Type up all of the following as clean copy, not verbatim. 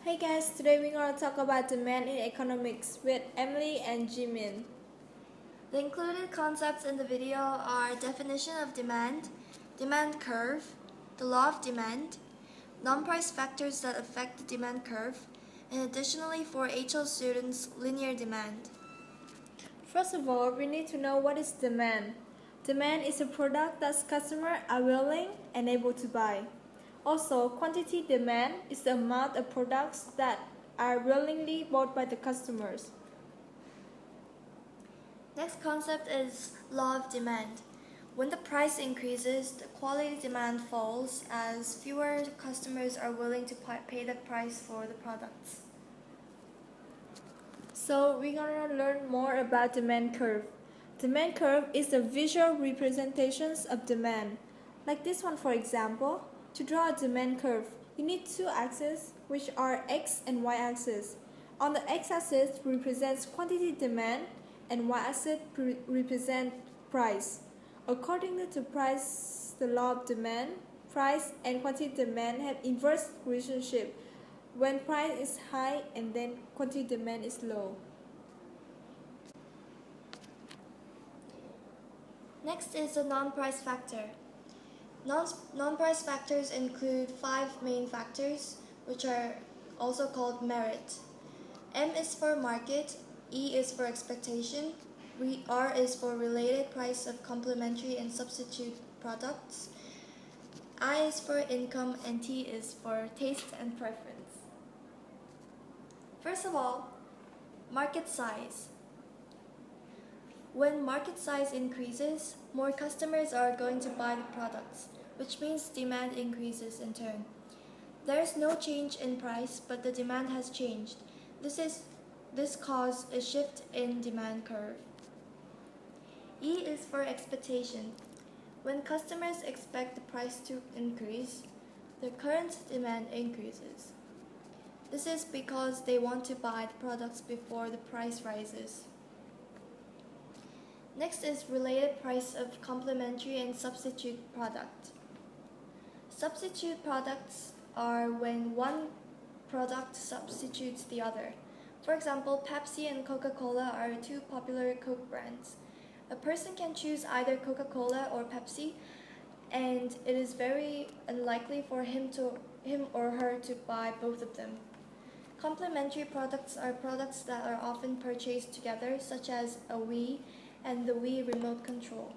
Hey guys, today we're going to talk about demand in economics with Emily and Jimin. The included concepts in the video are definition of demand, demand curve, the law of demand, non-price factors that affect the demand curve, and additionally for HL students, linear demand. First of all, we need to know what is demand. Demand is a product that customers are willing and able to buy. Also, quantity demand is the amount of products that are willingly bought by the customers. Next concept is law of demand. When the price increases, the quality demand falls as fewer customers are willing to pay the price for the products. So we're going to learn more about demand curve. Demand curve is the visual representations of demand. Like this one, for example. To draw a demand curve, you need two axes, which are x and y axis. On the x-axis represents quantity demand and y-axis represent price. According to price, the law of demand, price and quantity demand have inverse relationship when price is high and then quantity demand is low. Next is the non-price factor. Non-price factors include 5 main factors, which are also called merit. M is for market, E is for expectation, R is for related price of complementary and substitute products, I is for income, and T is for taste and preference. First of all, market size. When market size increases, more customers are going to buy the products, which means demand increases in turn. There is no change in price, but the demand has changed. This caused a shift in demand curve. E is for expectation. When customers expect the price to increase, the current demand increases. This is because they want to buy the products before the price rises. Next is related price of complementary and substitute product. Substitute products are when one product substitutes the other. For example, Pepsi and Coca-Cola are two popular Coke brands. A person can choose either Coca-Cola or Pepsi, and it is very unlikely for him or her to buy both of them. Complementary products are products that are often purchased together, such as a Wii and the Wii remote control.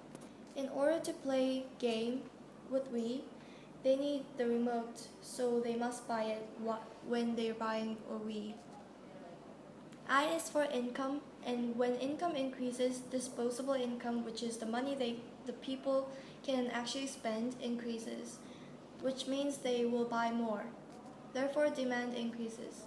In order to play game with Wii, they need the remote, so they must buy it when they're buying a Wii. I is for income, and when income increases, disposable income, which is the money the people can actually spend, increases, which means they will buy more. Therefore, demand increases.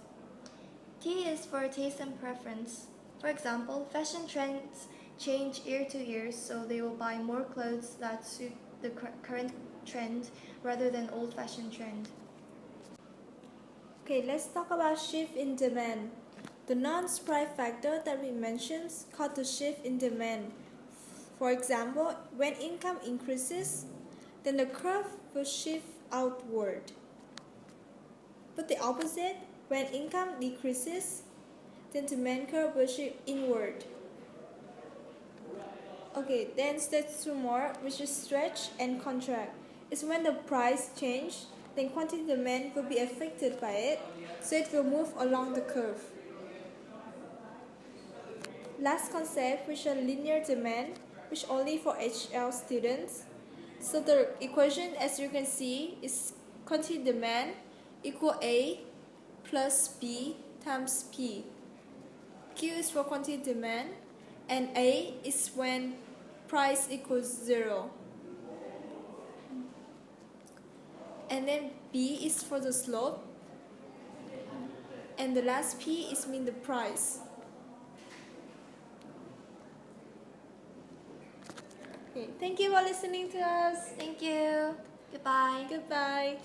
T is for taste and preference. For example, fashion trends change year to year, so they will buy more clothes that suit the current trend rather than old-fashioned trend. Okay, let's talk about shift in demand. The non-price factor that we mentioned called the shift in demand. For example, when income increases, then the curve will shift outward. But the opposite, when income decreases, then the demand curve will shift inward. Okay, then stage 2 more, which is stretch and contract. It's when the price change, then quantity demand will be affected by it, so it will move along the curve. Last concept, which is linear demand, which only for HL students. So the equation, as you can see, is quantity demand equal A plus B times P. Q is for quantity demand, and A is when price equals 0. And then B is for the slope, and the last P is mean the price. Okay, thank you for listening to us. Thank you. Goodbye. Goodbye.